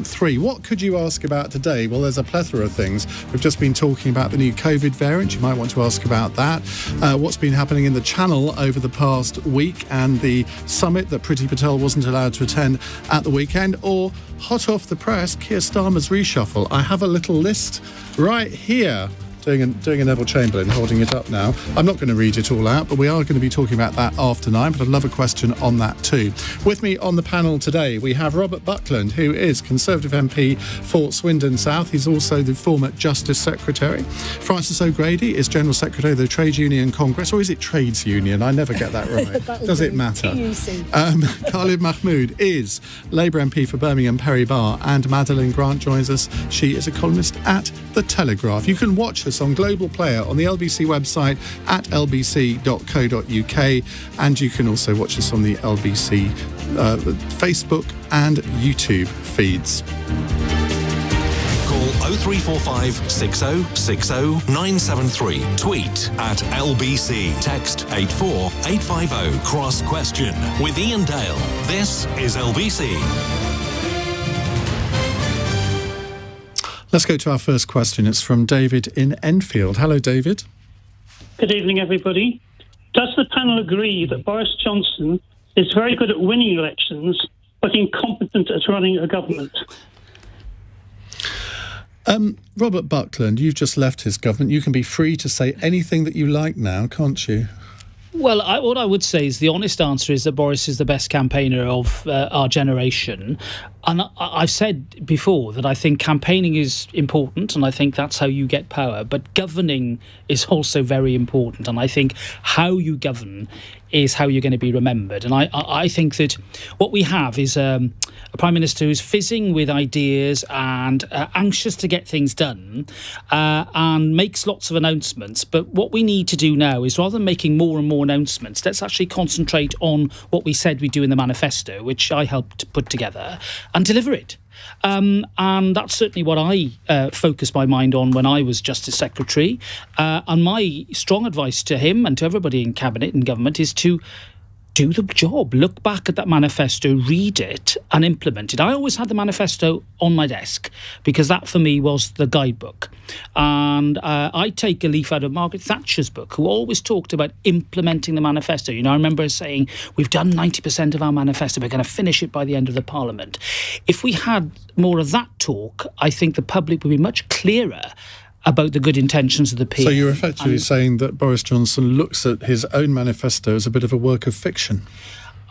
973. What could you ask about today? Well, there's a plethora of things. We've just been talking about the new COVID variant. You might want to ask about that. What's been happening in the Channel over the past week and the summit that Priti Patel wasn't allowed to attend at the weekend. Or hot off the press, Keir Starmer's reshuffle. I have a little list right here. Doing a Neville Chamberlain, holding it up now. I'm not going to read it all out, but we are going to be talking about that after 9, but I'd love a question on that too. With me on the panel today, we have Robert Buckland, who is Conservative MP for Swindon South. He's also the former Justice Secretary. Francis O'Grady is General Secretary of the Trade Union Congress, or is it Trades Union? I never get that right. Does it matter? Khalid Mahmood is Labour MP for Birmingham, Barr, and Madeline Grant joins us. She is a columnist at the Telegraph. You can watch us on Global Player on the LBC website at lbc.co.uk, and you can also watch us on the LBC Facebook and YouTube feeds. Call 0345 6060 973. Tweet at LBC. Text 84850. Cross question with Iain Dale. This is LBC. Let's go to our first question. It's from David in Enfield. Hello, David. Good evening, everybody. Does the panel agree that Boris Johnson is very good at winning elections, but incompetent at running a government? Robert Buckland, you've just left his government. You can be free to say anything that you like now, can't you? Well, what I would say is the honest answer is that Boris is the best campaigner of our generation. And I've said before that I think campaigning is important, and I think that's how you get power. But governing is also very important. And I think how you govern is how you're going to be remembered. And I think that what we have is a Prime Minister who's fizzing with ideas and anxious to get things done and makes lots of announcements. But what we need to do now is, rather than making more and more announcements, let's actually concentrate on what we said we'd do in the manifesto, which I helped put together, and deliver it. And that's certainly what I focused my mind on when I was Justice Secretary. And my strong advice to him and to everybody in Cabinet and government is to do the job. Look back at that manifesto, read it and implement it. I always had the manifesto on my desk because that for me was the guidebook. And I take a leaf out of Margaret Thatcher's book, who always talked about implementing the manifesto. You know, I remember her saying, we've done 90% of our manifesto, we're going to finish it by the end of the Parliament. If we had more of that talk, I think the public would be much clearer about the good intentions of the PM. So you're effectively saying that Boris Johnson looks at his own manifesto as a bit of a work of fiction?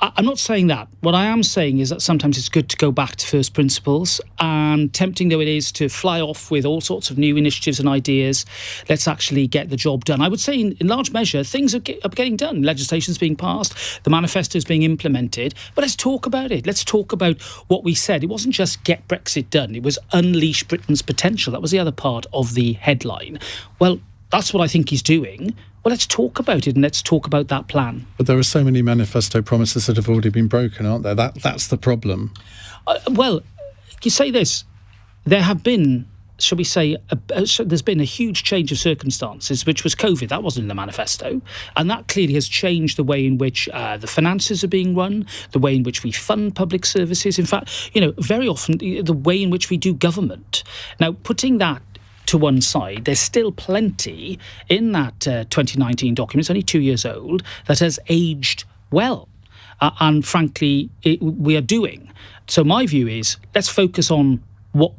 I'm not saying that. What I am saying is that sometimes it's good to go back to first principles, and tempting though it is to fly off with all sorts of new initiatives and ideas, let's actually get the job done. I would say in large measure things are getting done. Legislation's being passed, the manifesto's being implemented, but let's talk about it. Let's talk about what we said. It wasn't just get Brexit done, it was unleash Britain's potential. That was the other part of the headline. Well, that's what I think he's doing. Well, let's talk about it and let's talk about that plan. But there are so many manifesto promises that have already been broken, aren't there? That's the problem. Well, you say this. There have been, shall we say, there's been a huge change of circumstances, which was COVID. That wasn't in the manifesto. And that clearly has changed the way in which the finances are being run, the way in which we fund public services. In fact, you know, very often the way in which we do government. Now, putting that to one side, there's still plenty in that 2019 document, it's only 2 years old, that has aged well. And frankly, we are doing. So my view is, let's focus on what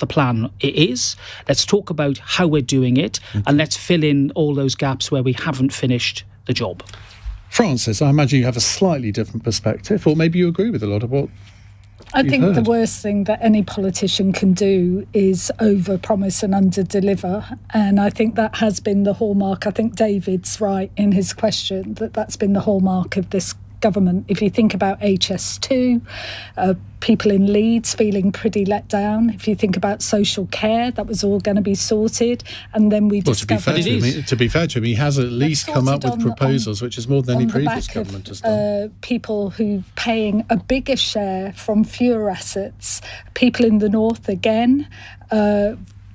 the plan is. Let's talk about how we're doing it, and let's fill in all those gaps where we haven't finished the job. Francis, I imagine you have a slightly different perspective, or maybe you agree with a lot of what I think the worst thing that any politician can do is over-promise and under-deliver. And I think that has been the hallmark. I think David's right in his question that that's been the hallmark of this government. If you think about HS2, people in Leeds feeling pretty let down. If you think about social care, that was all going to be sorted, and then we discovered... To be fair to him, he has at least come up with proposals, which is more than any previous government has done. People who paying a bigger share from fewer assets, people in the north again,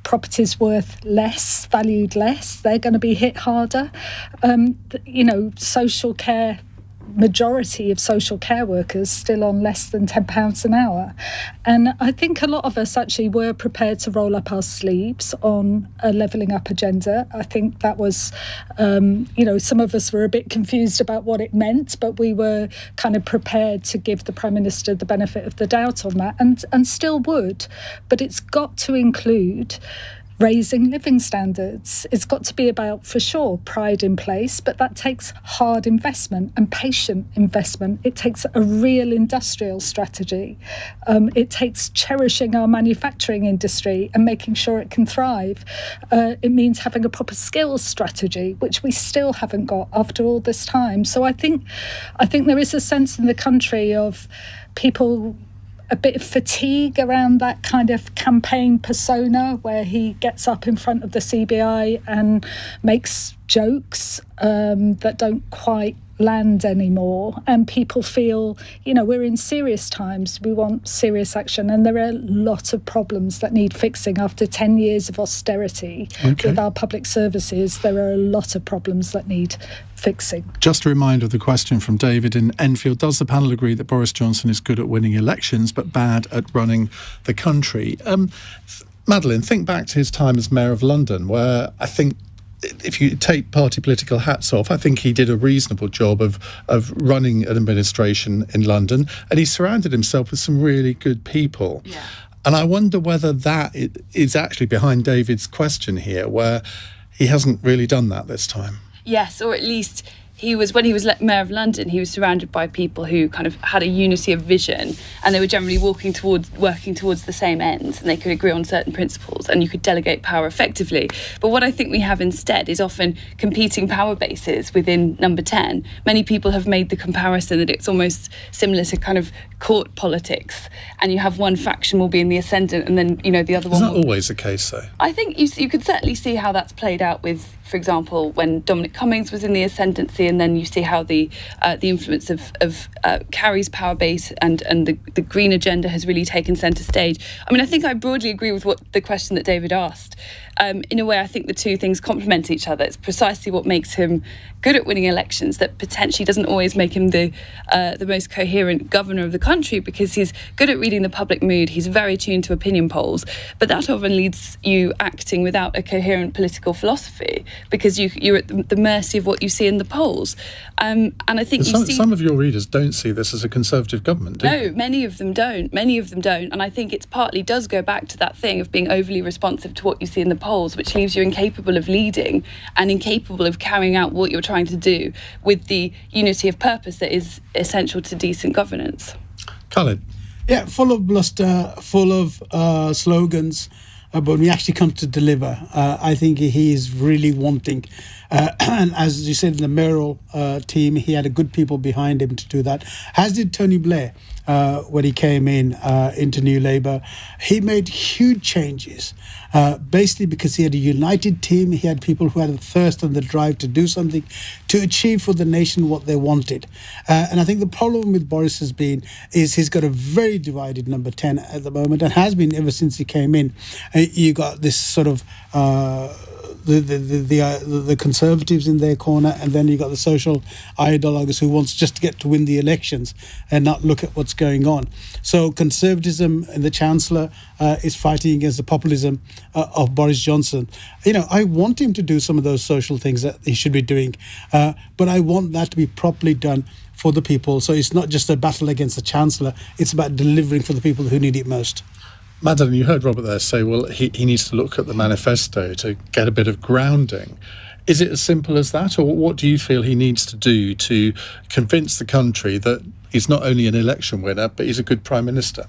properties worth less, valued less, they're going to be hit harder. Social care majority of social care workers still on less than £10 an hour. And I think a lot of us actually were prepared to roll up our sleeves on a levelling up agenda. I think that was, some of us were a bit confused about what it meant, but we were kind of prepared to give the Prime Minister the benefit of the doubt on that, and still would. But it's got to include raising living standards. It's got to be about, for sure, pride in place, but that takes hard investment and patient investment. It takes a real industrial strategy. It takes cherishing our manufacturing industry and making sure it can thrive. It means having a proper skills strategy, which we still haven't got after all this time. So I think there is a sense in the country of people a bit of fatigue around that kind of campaign persona where he gets up in front of the CBI and makes jokes that don't quite land anymore, and people feel, we're in serious times, we want serious action, and there are a lot of problems that need fixing after 10 years of austerity with our public services. There are a lot of problems that need fixing. Just a reminder of the question from David in Enfield. Does the panel agree that Boris Johnson is good at winning elections but bad at running the country? Madeline, think back to his time as Mayor of London, where I think if you take party political hats off, I think he did a reasonable job of running an administration in London, and he surrounded himself with some really good people. Yeah. And I wonder whether that is actually behind David's question here, where he hasn't really done that this time. Yes, or at least when he was Mayor of London, he was surrounded by people who kind of had a unity of vision, and they were generally working towards the same ends, and they could agree on certain principles, and you could delegate power effectively. But what I think we have instead is often competing power bases within Number 10. Many people have made the comparison that it's almost similar to kind of court politics, and you have one faction will be in the ascendant, and then the other one. It's not always the case, though. I think you could certainly see how that's played out with, for example, when Dominic Cummings was in the ascendancy, and then you see how the influence of Carrie's power base and the Green agenda has really taken centre stage. I mean, I think I broadly agree with the question that David asked. In a way, I think the two things complement each other. It's precisely what makes him good at winning elections that potentially doesn't always make him the most coherent governor of the country, because he's good at reading the public mood. He's very tuned to opinion polls, but that often leads you acting without a coherent political philosophy, because you're at the mercy of what you see in the polls. And I think some of your readers don't see this as a Conservative government, do you? No, many of them don't. And I think it's partly does go back to that thing of being overly responsive to what you see in the polls, which leaves you incapable of leading and incapable of carrying out what you're trying to do with the unity of purpose that is essential to decent governance. Khalid? Yeah, full of bluster, full of slogans, but when he actually comes to deliver, I think he is really wanting. And as you said, in the mayoral team, he had good people behind him to do that, as did Tony Blair when he came into New Labour. He made huge changes, basically because he had a united team. He had people who had the thirst and the drive to do something, to achieve for the nation what they wanted. And I think the problem with Boris is he's got a very divided Number 10 at the moment, and has been ever since he came in. You got this sort of the Conservatives in their corner, and then you got the social ideologues who wants just to get to win the elections and not look at what's going on. So Conservatism and the Chancellor is fighting against the populism of Boris Johnson. I want him to do some of those social things that he should be doing, but I want that to be properly done for the people. So it's not just a battle against the Chancellor, it's about delivering for the people who need it most. Madeline, you heard Robert there say, well, he needs to look at the manifesto to get a bit of grounding. Is it as simple as that, or what do you feel he needs to do to convince the country that he's not only an election winner, but he's a good Prime Minister?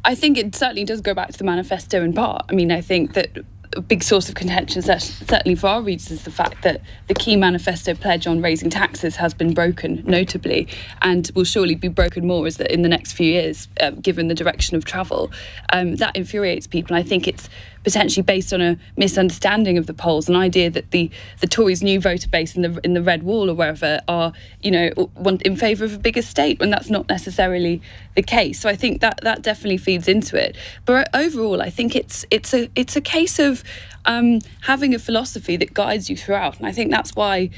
I think it certainly does go back to the manifesto in part. I mean, I think that a big source of contention, certainly for our readers, is the fact that the key manifesto pledge on raising taxes has been broken, notably, and will surely be broken more in the next few years, given the direction of travel. That infuriates people, and I think it's potentially based on a misunderstanding of the polls, an idea that the Tories' new voter base in the Red Wall or wherever are, in favour of a bigger state, when that's not necessarily the case. So I think that definitely feeds into it. But overall, I think it's a case of having a philosophy that guides you throughout. And I think that's why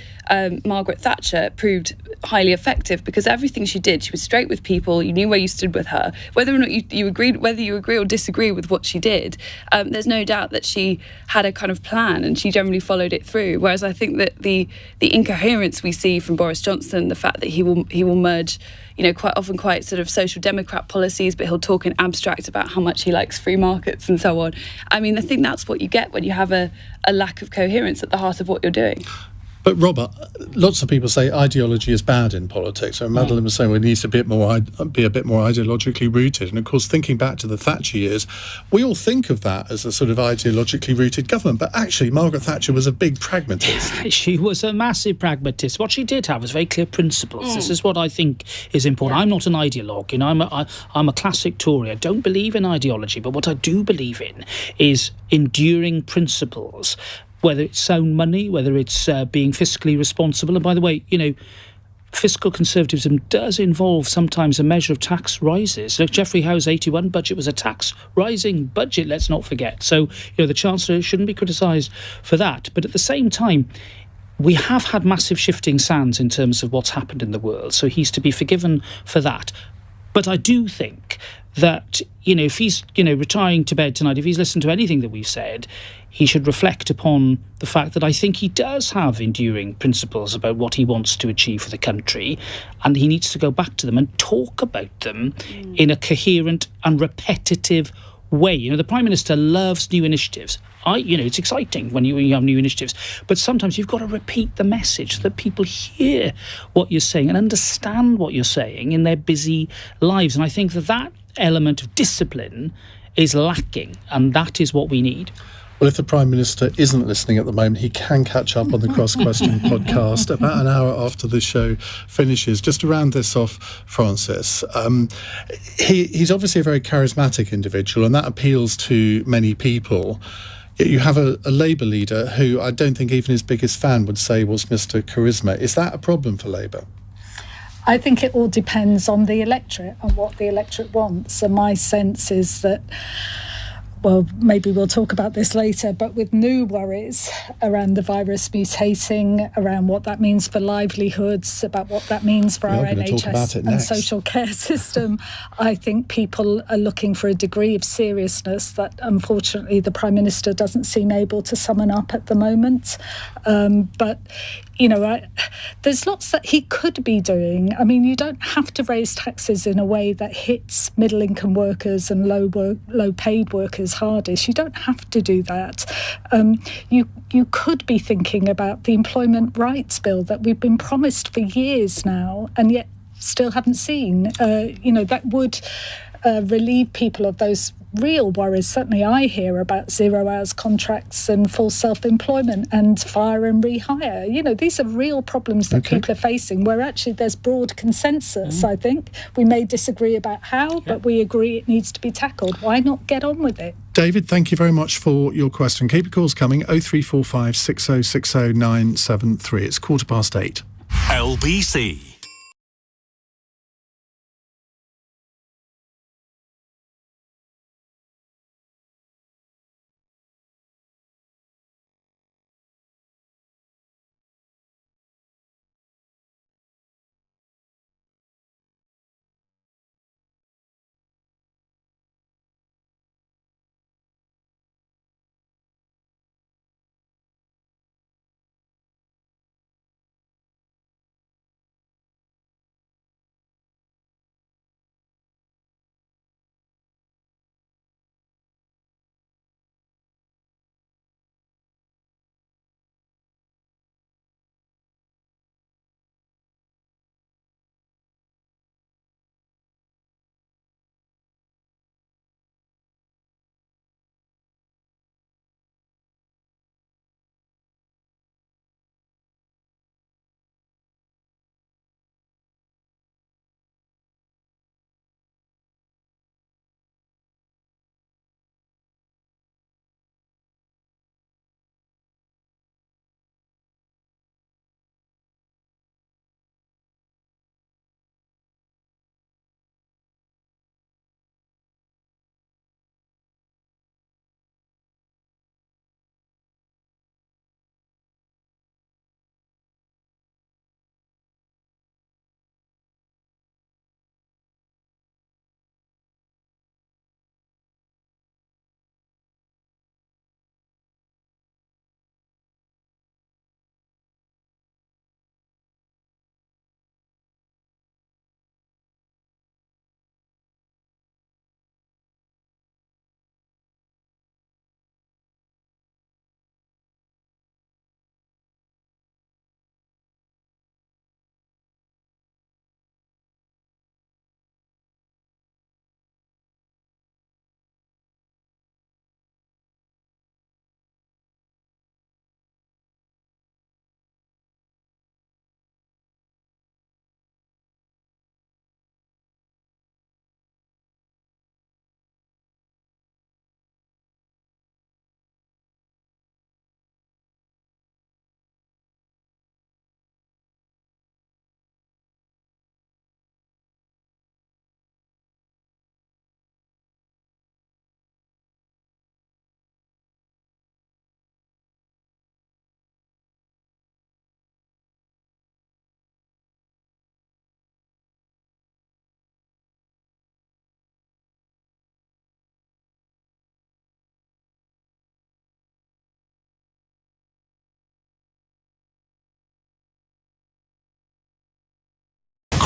Margaret Thatcher proved highly effective, because everything she did, she was straight with people. You knew where you stood with her, whether or not you agreed, whether you agree or disagree with what she did. There's no doubt that she had a kind of plan, and she generally followed it through. Whereas I think that the incoherence we see from Boris Johnson, the fact that he will merge, quite often quite sort of social democrat policies, but he'll talk in abstract about how much he likes free markets and so on. I mean, I think that's what you get when you have a lack of coherence at the heart of what you're doing. But Robert, lots of people say ideology is bad in politics. So Madeline was saying we need to be a bit more ideologically rooted. And of course, thinking back to the Thatcher years, we all think of that as a sort of ideologically rooted government. But actually, Margaret Thatcher was a big pragmatist. She was a massive pragmatist. What she did have was very clear principles. This is what I think is important. I'm not an ideologue. I'm a classic Tory. I don't believe in ideology, but what I do believe in is enduring principles. Whether it's sound money, whether it's being fiscally responsible. And by the way, fiscal conservatism does involve sometimes a measure of tax rises. Look, Geoffrey Howe's 81 budget was a tax rising budget, let's not forget. So, the Chancellor shouldn't be criticised for that. But at the same time, we have had massive shifting sands in terms of what's happened in the world. So he's to be forgiven for that. But I do think that, if he's, retiring to bed tonight, if he's listened to anything that we've said, he should reflect upon the fact that I think he does have enduring principles about what he wants to achieve for the country, and he needs to go back to them and talk about them in a coherent and repetitive way. The Prime Minister loves new initiatives. It's exciting when you have new initiatives, but sometimes you've got to repeat the message so that people hear what you're saying and understand what you're saying in their busy lives. And I think that element of discipline is lacking, and that is what we need. Well, if the Prime Minister isn't listening at the moment, he can catch up on the Cross Question podcast about an hour after the show finishes. Just to round this off, Francis, he's obviously a very charismatic individual, and that appeals to many people. Yet you have a Labour leader who I don't think even his biggest fan would say was Mr. Charisma. Is that a problem for Labour? I think it all depends on the electorate and what the electorate wants. And my sense is that, well, maybe we'll talk about this later, but with new worries around the virus mutating, around what that means for livelihoods, about what that means for our NHS and social care system, I think people are looking for a degree of seriousness that, unfortunately, the Prime Minister doesn't seem able to summon up at the moment. But there's lots that he could be doing. I mean, you don't have to raise taxes in a way that hits middle-income workers and low-paid workers hardest. You don't have to do that. You could be thinking about the Employment Rights Bill that we've been promised for years now, and yet still haven't seen. That would relieve people of those real worries. Certainly I hear about 0 hours contracts and full self-employment and fire and rehire. These are real problems that people are facing, where actually there's broad consensus, I think. We may disagree about how, but we agree it needs to be tackled. Why not get on with it? David, thank you very much for your question. Keep your calls coming, 0345 6060 973. It's 8:15. LBC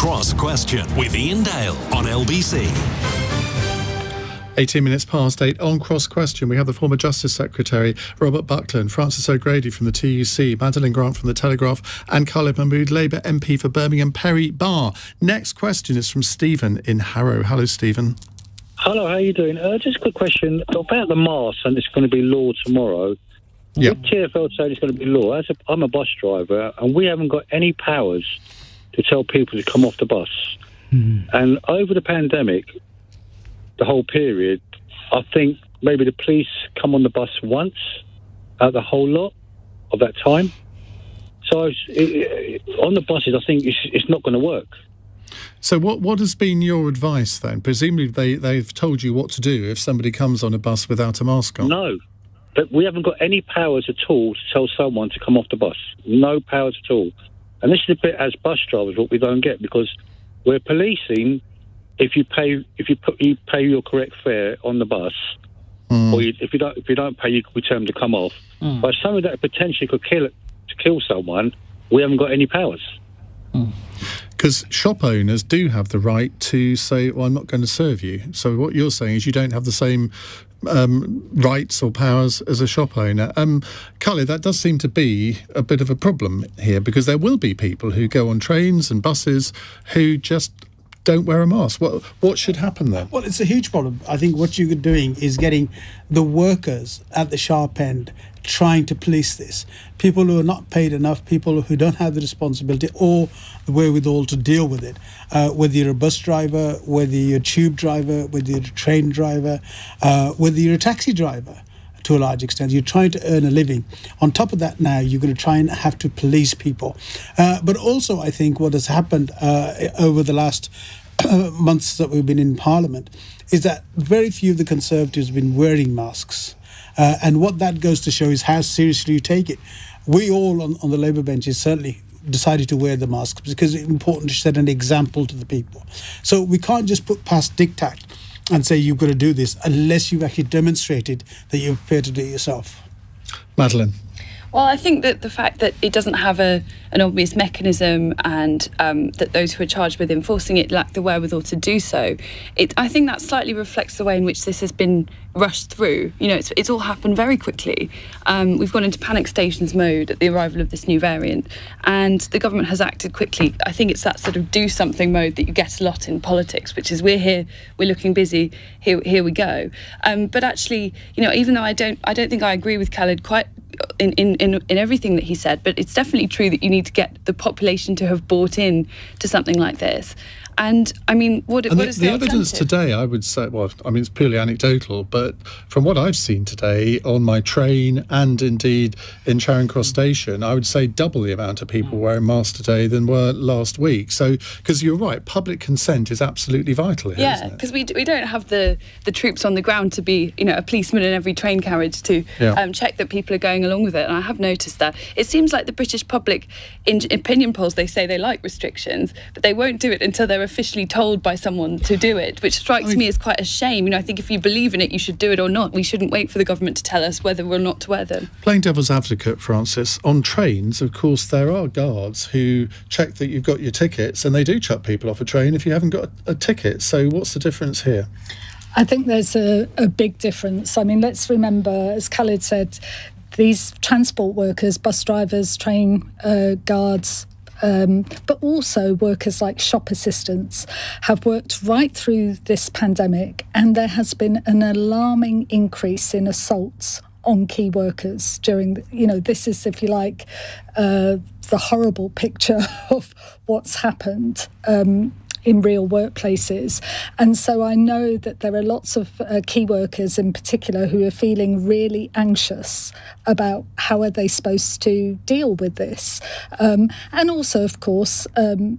Cross Question with Iain Dale on LBC. 18 minutes past 8 on Cross Question. We have the former Justice Secretary Robert Buckland, Francis O'Grady from the TUC, Madeline Grant from the Telegraph, and Khalid Mahmood, Labour MP for Birmingham, Perry Barr. Next question is from Stephen in Harrow. Hello, Stephen. Hello, how are you doing? Just a quick question about the mask, and it's going to be law tomorrow. Yeah. With TfL saying it's going to be law, I'm a bus driver, and we haven't got any powers to tell people to come off the bus. And over the pandemic, the whole period, I think maybe the police come on the bus once out the whole lot of that time. So on the buses, I think it's not going to work. So what has been your advice then? Presumably they've told you what to do if somebody comes on a bus without a mask on. No, but we haven't got any powers at all to tell someone to come off the bus. No powers at all. And this is a bit, as bus drivers, what we don't get, because we're policing. If you pay your correct fare on the bus, or if you don't pay, we tell them to come off. But something that potentially could kill someone, we haven't got any powers. Because shop owners do have the right to say, well, I'm not going to serve you. So what you're saying is you don't have the same rights or powers as a shop owner. Khalid, that does seem to be a bit of a problem here, because there will be people who go on trains and buses who just don't wear a mask. What should happen then? Well, it's a huge problem. I think what you're doing is getting the workers at the sharp end trying to police this. People who are not paid enough, people who don't have the responsibility or the wherewithal to deal with it. Whether you're a bus driver, whether you're a tube driver, whether you're a train driver, whether you're a taxi driver, to a large extent. You're trying to earn a living. On top of that now, you're going to try and have to police people. But also, I think what has happened over the last months that we've been in Parliament is that very few of the Conservatives have been wearing masks. And what that goes to show is how seriously you take it. We all on the Labour benches certainly decided to wear the masks because it's important to set an example to the people. So we can't just put past diktat and say you've got to do this unless you've actually demonstrated that you're prepared to do it yourself. Madeline. Well, I think that the fact that it doesn't have an obvious mechanism and that those who are charged with enforcing it lack the wherewithal to do so, I think that slightly reflects the way in which this has been rushed through. You know, it's all happened very quickly. We've gone into panic stations mode at the arrival of this new variant, and the government has acted quickly. I think it's that sort of do something mode that you get a lot in politics, which is we're here, we're looking busy, here we go. But actually, you know, even though I don't think I agree with Khalid quite in everything that he said, but it's definitely true that you need to get the population to have bought in to something like this. And I mean, what is the evidence today? I would say, well, I mean, it's purely anecdotal, but from what I've seen today on my train and indeed in Charing Cross Station, I would say double the amount of people wearing masks today than were last week. So, because you're right, public consent is absolutely vital here. Yeah, because we don't have the troops on the ground to be, you know, a policeman in every train carriage to check that people are going along with it. And I have noticed that it seems like the British public, in opinion polls, they say they like restrictions, but they won't do it until they're officially told by someone to do it, which strikes me as quite a shame. You know, I think if you believe in it, you should do it or not. We shouldn't wait for the government to tell us whether or not to wear them. Playing devil's advocate, Francis, on trains, of course, there are guards who check that you've got your tickets, and they do chuck people off a train if you haven't got a ticket. So what's the difference here? I think there's a big difference. I mean, let's remember, as Khalid said, these transport workers, bus drivers, train guards, but also workers like shop assistants have worked right through this pandemic, and there has been an alarming increase in assaults on key workers during, this is, if you like, the horrible picture of what's happened in real workplaces. And so I know that there are lots of key workers in particular who are feeling really anxious about how are they supposed to deal with this. And also, of course,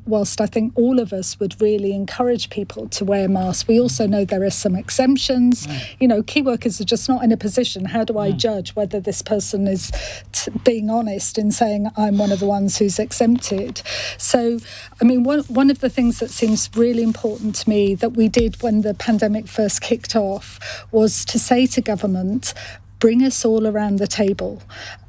whilst I think all of us would really encourage people to wear masks, we also know there are some exemptions. You know, key workers are just not in a position. How do I judge whether this person is being honest in saying I'm one of the ones who's exempted? So, I mean, one of the things that seems really important to me that we did when the pandemic first kicked off was to say to government, bring us all around the table.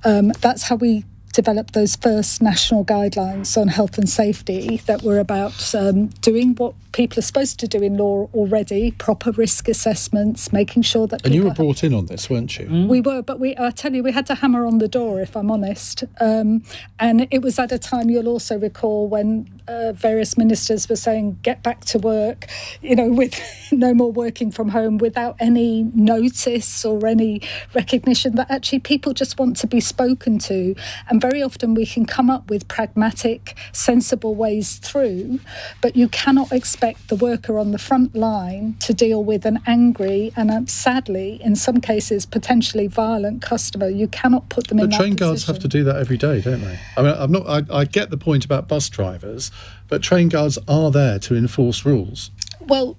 That's how we developed those first national guidelines on health and safety that were about doing what people are supposed to do in law already, proper risk assessments, making sure that... And you were brought in on this, weren't you? We were, but I tell you, we had to hammer on the door, if I'm honest. And it was at a time, you'll also recall, when various ministers were saying, get back to work, with no more working from home, without any notice or any recognition that actually people just want to be spoken to. And very often we can come up with pragmatic, sensible ways through, but you cannot expect the worker on the front line to deal with an angry and, sadly, in some cases, potentially violent customer. You cannot put them in that position. But train guards have to do that every day, don't they? I mean, I get the point about bus drivers, but train guards are there to enforce rules. Well,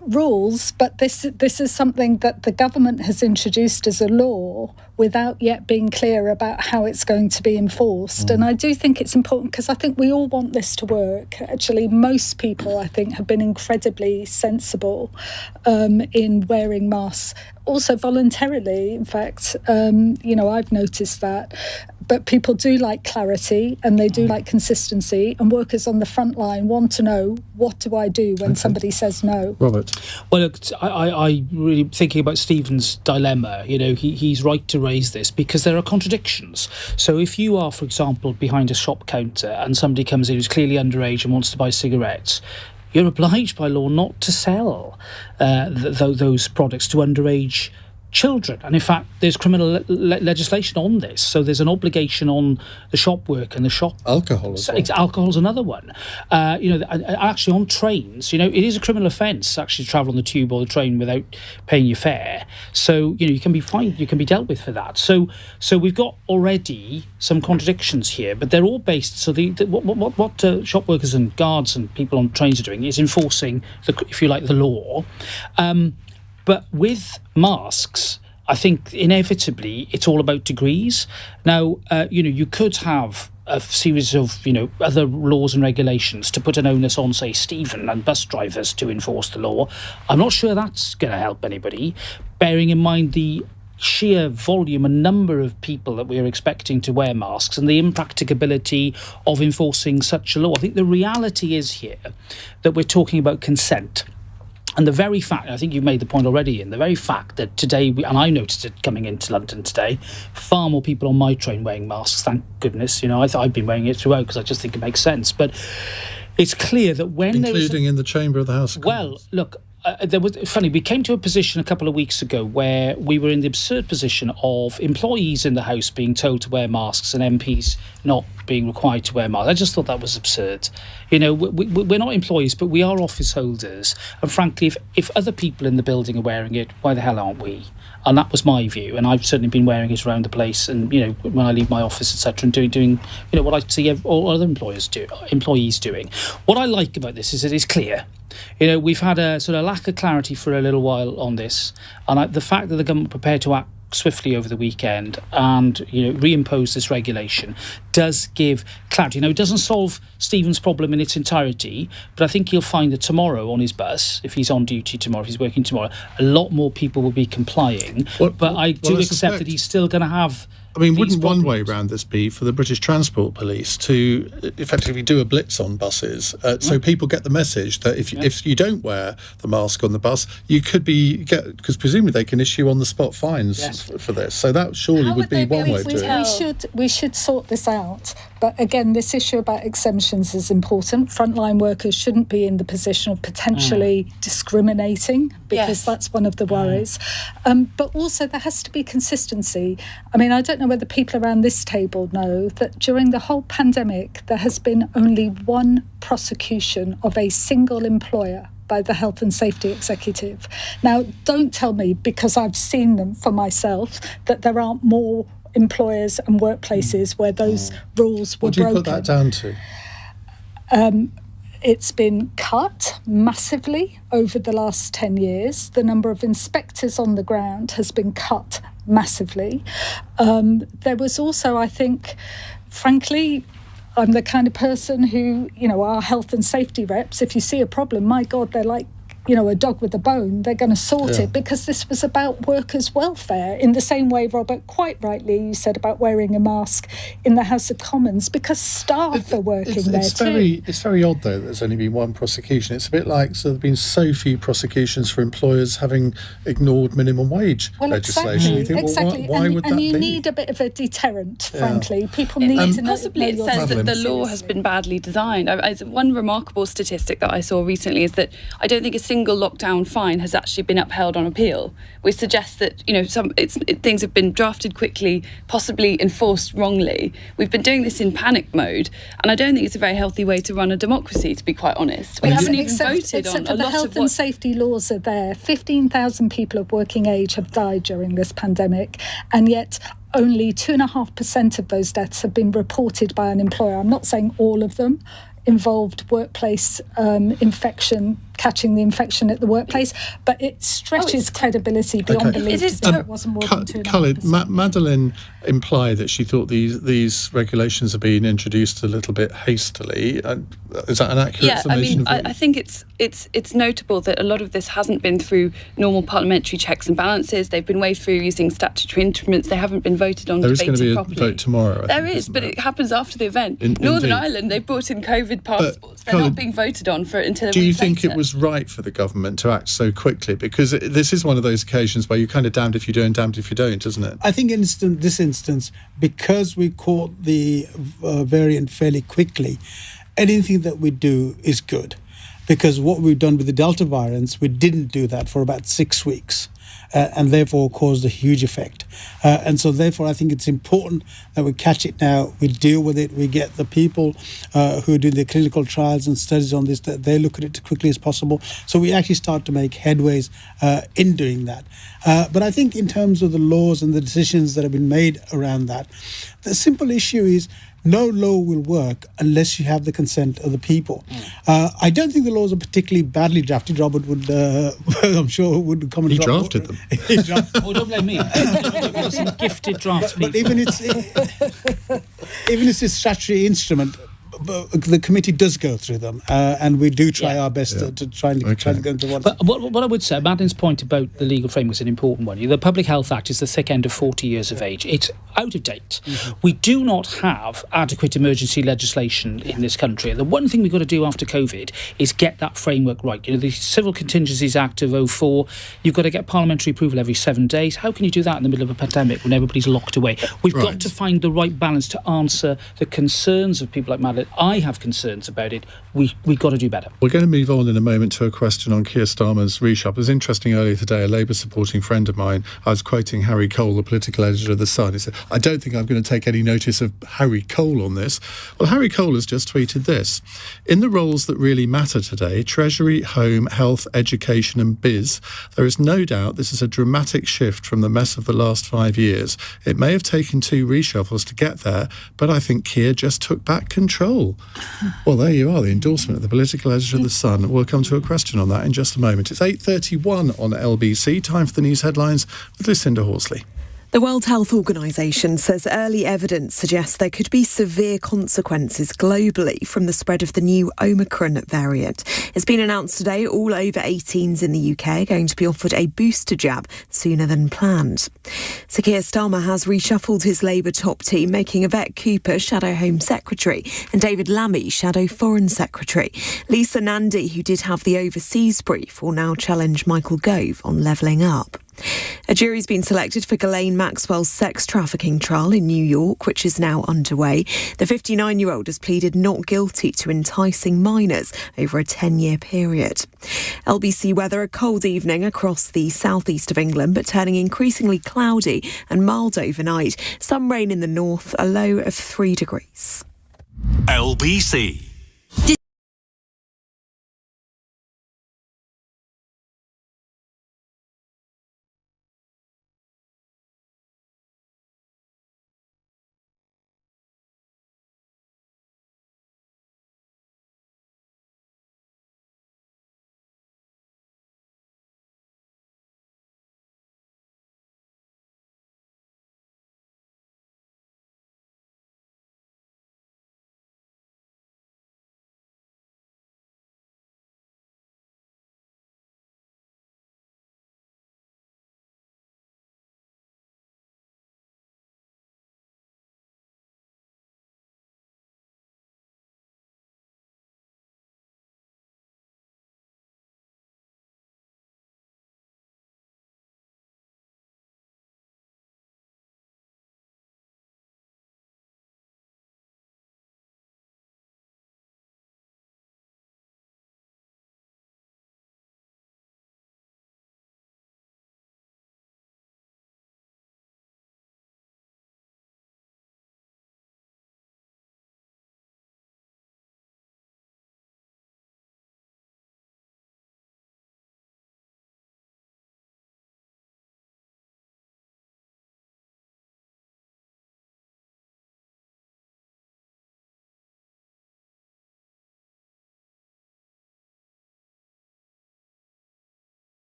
rules, but this is something that the government has introduced as a law without yet being clear about how it's going to be enforced. And I do think it's important, because I think we all want this to work. Actually, most people, I think, have been incredibly sensible in wearing masks, also voluntarily, in fact. I've noticed that. But people do like clarity and they do like consistency, and workers on the front line want to know, what do I do when somebody says no? Robert? Well, look, I really thinking about Stephen's dilemma. He's right to raise this because there are contradictions. So if you are, for example, behind a shop counter and somebody comes in who's clearly underage and wants to buy cigarettes, you're obliged by law not to sell those products to underage children. And in fact, there's criminal legislation on this. So there's an obligation on the shop worker and the shop... Alcohol as well. Alcohol's another one. Actually on trains, it is a criminal offence actually to travel on the tube or the train without paying your fare. So, you can be fined, you can be dealt with for that. So we've got already some contradictions here, but they're all based... So what shop workers and guards and people on trains are doing is enforcing, the law. But with masks, I think inevitably it's all about degrees. Now, you could have a series of, other laws and regulations to put an onus on, say, Stephen and bus drivers to enforce the law. I'm not sure that's going to help anybody, bearing in mind the sheer volume and number of people that we're expecting to wear masks and the impracticability of enforcing such a law. I think the reality is here that we're talking about consent. And the very fact, I think you made the point already, and the very fact that today, and I noticed it coming into London today, far more people on my train wearing masks, thank goodness. I've been wearing it throughout because I just think it makes sense. But it's clear that when including in the chamber of the House of Commons. Well, look, we came to a position a couple of weeks ago where we were in the absurd position of employees in the House being told to wear masks and MPs not being required to wear masks. I just thought that was absurd. We're not employees, but we are office holders. And frankly, if other people in the building are wearing it, why the hell aren't we? And that was my view. And I've certainly been wearing it around the place. And, when I leave my office, etc., and doing what I see all other employees doing. What I like about this is it is clear. We've had a sort of lack of clarity for a little while on this. And the fact that the government prepared to act swiftly over the weekend and reimpose this regulation does give clarity. It doesn't solve Stephen's problem in its entirety, but I think he'll find that tomorrow on his bus, if he's on duty tomorrow, if he's working tomorrow, a lot more people will be complying. But I do accept that he's still going to have... wouldn't one way around this be for the British Transport Police to effectively do a blitz on buses so people get the message that if you don't wear the mask on the bus, you could because presumably they can issue on-the-spot fines for this. So that surely would be one way of doing it. We should sort this out. But again, this issue about exemptions is important. Frontline workers shouldn't be in the position of potentially discriminating, because that's one of the worries. But also there has to be consistency. I don't know whether people around this table know that during the whole pandemic, there has been only one prosecution of a single employer by the Health and Safety Executive. Now, don't tell me, because I've seen them for myself, that there aren't more employers and workplaces where those rules were broken. What do you put that down to? It's been cut massively over the last 10 years. The number of inspectors on the ground has been cut massively. There was also, I think, frankly, I'm the kind of person who, our health and safety reps, if you see a problem, my God, they're like a dog with a bone, they're going to sort it, because this was about workers' welfare. In the same way, Robert, quite rightly, you said about wearing a mask in the House of Commons, because staff are working there too. It's very odd, though, that there's only been one prosecution. It's a bit like there have been so few prosecutions for employers having ignored minimum wage legislation. Exactly. Why would that be? And you need a bit of a deterrent, frankly. People need to know. Possibly it says that the law has been badly designed. One remarkable statistic that I saw recently is that I don't think a single lockdown fine has actually been upheld on appeal, which suggests that things have been drafted quickly, possibly enforced wrongly. We've been doing this in panic mode, and I don't think it's a very healthy way to run a democracy, to be quite honest. We haven't even voted on a lot of the health and safety laws are there. 15,000 people of working age have died during this pandemic, and yet only 2.5% of those deaths have been reported by an employer. I'm not saying all of them involved workplace infection, catching the infection at the workplace, but it stretches credibility beyond belief. It wasn't more than 2.5%. Khalid, Madeline implied that she thought these regulations are being introduced a little bit hastily. Is that an accurate summation? I think it's notable that a lot of this hasn't been through normal parliamentary checks and balances. They've been waved through using statutory instruments. They haven't been voted on. There is going to be properly. A vote tomorrow. There is, but it happens after the event. Northern Ireland, they brought in COVID passports. They're not being voted on until a week later. Do you think it was right for the government to act so quickly? Because this is one of those occasions where you're kind of damned if you do and damned if you don't, isn't it? I think in this instance, because we caught the variant fairly quickly, anything that we do is good. Because what we've done with the Delta variants, we didn't do that for about 6 weeks. And therefore caused a huge effect. And so therefore I think it's important that we catch it now, we deal with it, we get the people who are doing the clinical trials and studies on this, that they look at it as quickly as possible. So we actually start to make headways in doing that. But I think in terms of the laws and the decisions that have been made around that, the simple issue is no law will work unless you have the consent of the people. I don't think the laws are particularly badly drafted. Robert would, I'm sure, would comment. He drafted them. Oh, don't blame me. It was some gifted draftspeople. But even it's a statutory instrument, the committee does go through them, and we do try our best to try to go into one. But what I would say, Madeline's point about the legal framework is an important one. The Public Health Act is the thick end of 40 years of age. It's out of date. We do not have adequate emergency legislation in this country. The one thing we've got to do after COVID is get that framework right. The Civil Contingencies Act of 2004, you've got to get parliamentary approval every 7 days. How can you do that in the middle of a pandemic when everybody's locked away? We've got to find the right balance to answer the concerns of people like Madeline. I have concerns about it. We've got to do better. We're going to move on in a moment to a question on Keir Starmer's reshuffle. It was interesting earlier today, a Labour supporting friend of mine, I was quoting Harry Cole, the political editor of The Sun. He said, I don't think I'm going to take any notice of Harry Cole on this. Well, Harry Cole has just tweeted this. In the roles that really matter today, Treasury, Home, Health, Education and Biz, there is no doubt this is a dramatic shift from the mess of the last 5 years. It may have taken 2 reshuffles to get there, but I think Keir just took back control. Well, there you are, the endorsement of the political editor of The Sun. We'll come to a question on that in just a moment. It's 8:31 on LBC. Time for the news headlines with Lucinda Horsley. The World Health Organization says early evidence suggests there could be severe consequences globally from the spread of the new Omicron variant. It's been announced today all over 18s in the UK are going to be offered a booster jab sooner than planned. Sir Keir Starmer has reshuffled his Labour top team, making Yvette Cooper Shadow Home Secretary and David Lammy Shadow Foreign Secretary. Lisa Nandy, who did have the overseas brief, will now challenge Michael Gove on levelling up. A jury's been selected for Ghislaine Maxwell's sex trafficking trial in New York, which is now underway. The 59-year-old has pleaded not guilty to enticing minors over a 10-year period. LBC weather, a cold evening across the southeast of England, but turning increasingly cloudy and mild overnight. Some rain in the north, a low of 3 degrees. LBC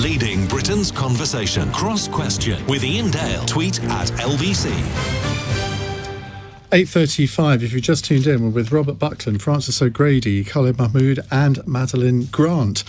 Leading Britain's conversation. Cross Question with Iain Dale. Tweet at LBC. 8:35, if you just tuned in, we're with Robert Buckland, Francis O'Grady, Khalid Mahmood and Madeline Grant.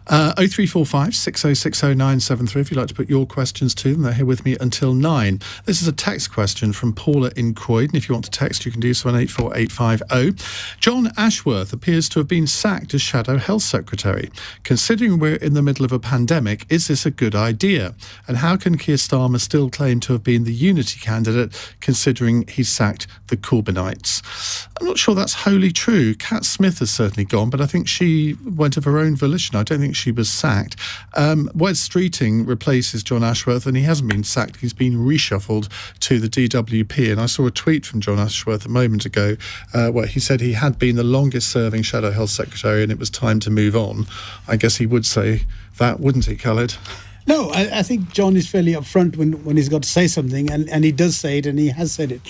0345 6060 973 if you'd like to put your questions to them. They're here with me until 9. This is a text question from Paula in Croydon. If you want to text, you can do so on 84850. John Ashworth appears to have been sacked as Shadow Health Secretary. Considering we're in the middle of a pandemic, is this a good idea? And how can Keir Starmer still claim to have been the unity candidate, considering he sacked the Corbynites? I'm not sure that's wholly true. Kat Smith has certainly gone, but I think she went of her own volition. I don't think she was sacked. Wes Streeting replaces John Ashworth, and he hasn't been sacked. He's been reshuffled to the DWP. And I saw a tweet from John Ashworth a moment ago where he said he had been the longest-serving Shadow Health Secretary and it was time to move on. I guess he would say that, wouldn't he, Khalid? No, I think John is fairly upfront when he's got to say something, and he does say it, and he has said it.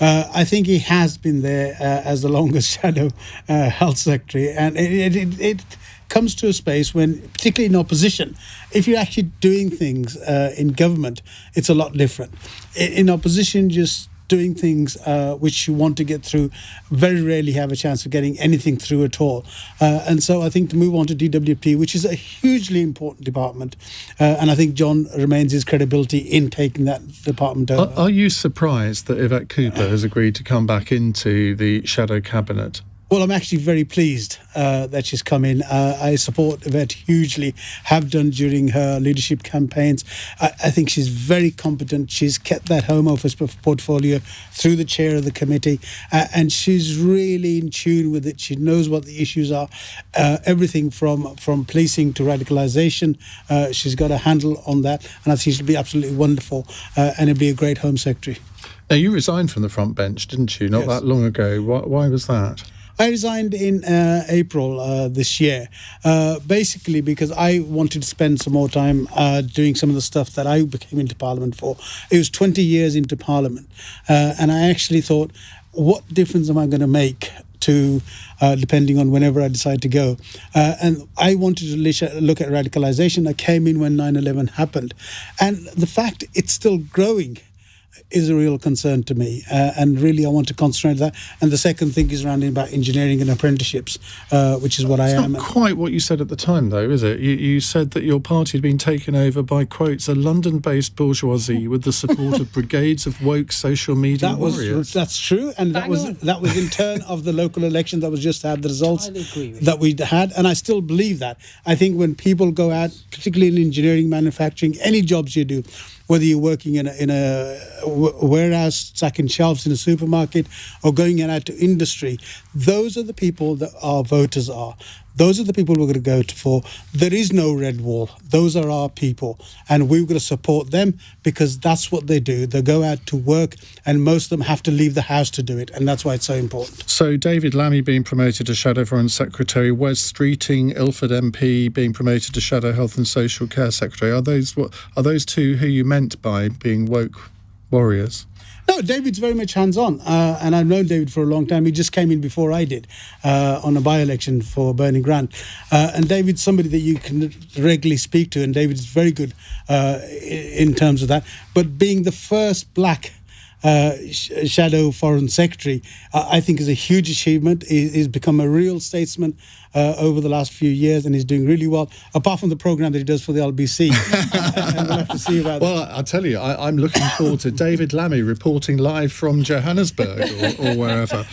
I think he has been there as the longest Shadow Health Secretary, and it comes to a space when, particularly in opposition, if you're actually doing things in government, it's a lot different. In opposition, just doing things which you want to get through, very rarely have a chance of getting anything through at all. And so I think to move on to DWP, which is a hugely important department, and I think John remains his credibility in taking that department over. Are you surprised that Yvette Cooper has agreed to come back into the Shadow Cabinet? Well, I'm actually very pleased that she's come in. I support Yvette hugely, have done during her leadership campaigns. I think she's very competent. She's kept that Home Office portfolio through the chair of the committee, and she's really in tune with it. She knows what the issues are, everything from policing to radicalisation. She's got a handle on that, and I think she'll be absolutely wonderful, and it'll be a great Home Secretary. Now, you resigned from the front bench, didn't you, not that long ago? Why was that? I resigned in April this year, basically because I wanted to spend some more time doing some of the stuff that I became into Parliament for. It was 20 years into Parliament, and I actually thought, what difference am I going to make to depending on whenever I decide to go. And I wanted to look at radicalisation. I came in when 9/11 happened. And the fact it's still growing is a real concern to me, and really I want to concentrate on that. And the second thing is around about engineering and apprenticeships, which is what I am. It's not quite what you said at the time, though, is it? You said that your party had been taken over by, quotes, a London-based bourgeoisie with the support of brigades of woke social media warriors. That's true, and that was in turn of the local election that was just had, the results that we had, and I still believe that. I think when people go out, particularly in engineering, manufacturing, any jobs you do, whether you're working in a warehouse, stacking shelves in a supermarket, or going out to industry, those are the people that our voters are. Those are the people we're going to go for. There is no red wall. Those are our people. And we're going to support them because that's what they do. They go out to work, and most of them have to leave the house to do it. And that's why it's so important. So David Lammy being promoted to Shadow Foreign Secretary, Wes Streeting, Ilford MP, being promoted to Shadow Health and Social Care Secretary. Are those two who you meant by being woke warriors? No, David's very much hands-on, and I've known David for a long time. He just came in before I did on a by-election for Burning Grant. And David's somebody that you can regularly speak to, and David's very good in terms of that. But being the first black Shadow Foreign Secretary, I think is a huge achievement. He's become a real statesman over the last few years, and he's doing really well, apart from the programme that he does for the LBC. And we'll have to see about that. Well, I'll tell you, I'm looking forward to David Lammy reporting live from Johannesburg or wherever.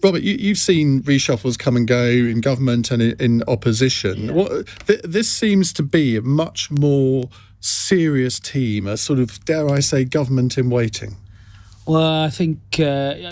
Robert, you've seen reshuffles come and go in government and in opposition. Yeah. This seems to be a much more serious team, a sort of, dare I say, government in waiting. Well, I think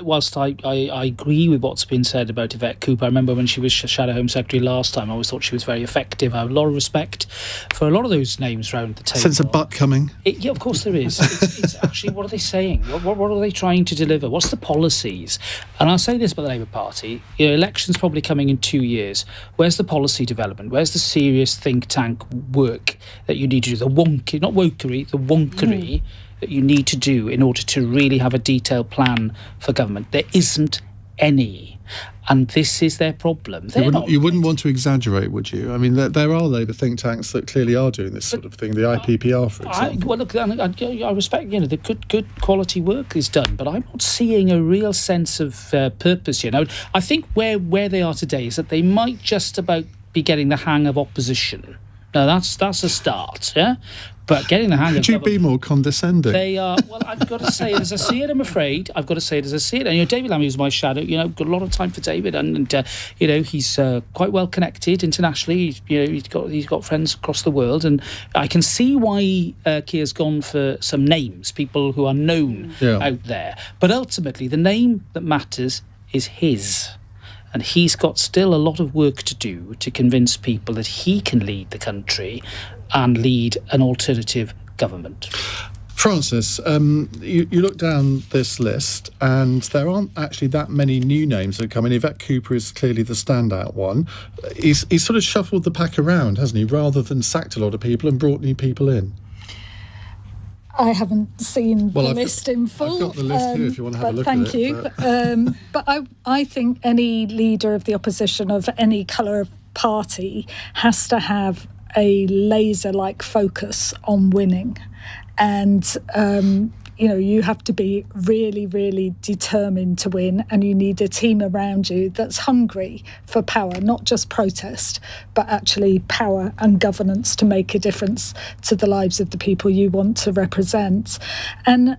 whilst I agree with what's been said about Yvette Cooper, I remember when she was Shadow Home Secretary last time, I always thought she was very effective. I have a lot of respect for a lot of those names around the table. Sense of butt coming? Yeah, of course there is. It's actually, what are they saying? What are they trying to deliver? What's the policies? And I'll say this about the Labour Party, elections probably coming in 2 years. Where's the policy development? Where's the serious think tank work that you need to do? The wonky, not wokery, the wonkery that you need to do in order to really have a detailed plan for government. There isn't any. And this is their problem. You wouldn't want to exaggerate, would you? I mean, there are Labour think tanks that clearly are doing this sort of thing. The IPPR, for example. Well, look, I respect, the good quality work is done, but I'm not seeing a real sense of purpose. I think where they are today is that they might just about be getting the hang of opposition. Now that's a start, yeah. But getting the hang of... Could you be more condescending? They are... Well, I've got to say it as I see it, I'm afraid. I've got to say it as I see it. And, David Lammy was my shadow. Got a lot of time for David. And he's quite well connected internationally. He's got friends across the world. And I can see why Keir's gone for some names, people who are known out there. But ultimately, the name that matters is his. And he's got still a lot of work to do to convince people that he can lead the country and lead an alternative government. Francis, you look down this list and there aren't actually that many new names that have come in. Yvette Cooper is clearly the standout one. He's sort of shuffled the pack around, hasn't he, rather than sacked a lot of people and brought new people in. I haven't seen the list in full. I've got the list here if you want to have a look at it. Thank you. But I think any leader of the opposition of any colour of party has to have a laser-like focus on winning. And, you have to be really, really determined to win, and you need a team around you that's hungry for power, not just protest, but actually power and governance to make a difference to the lives of the people you want to represent. And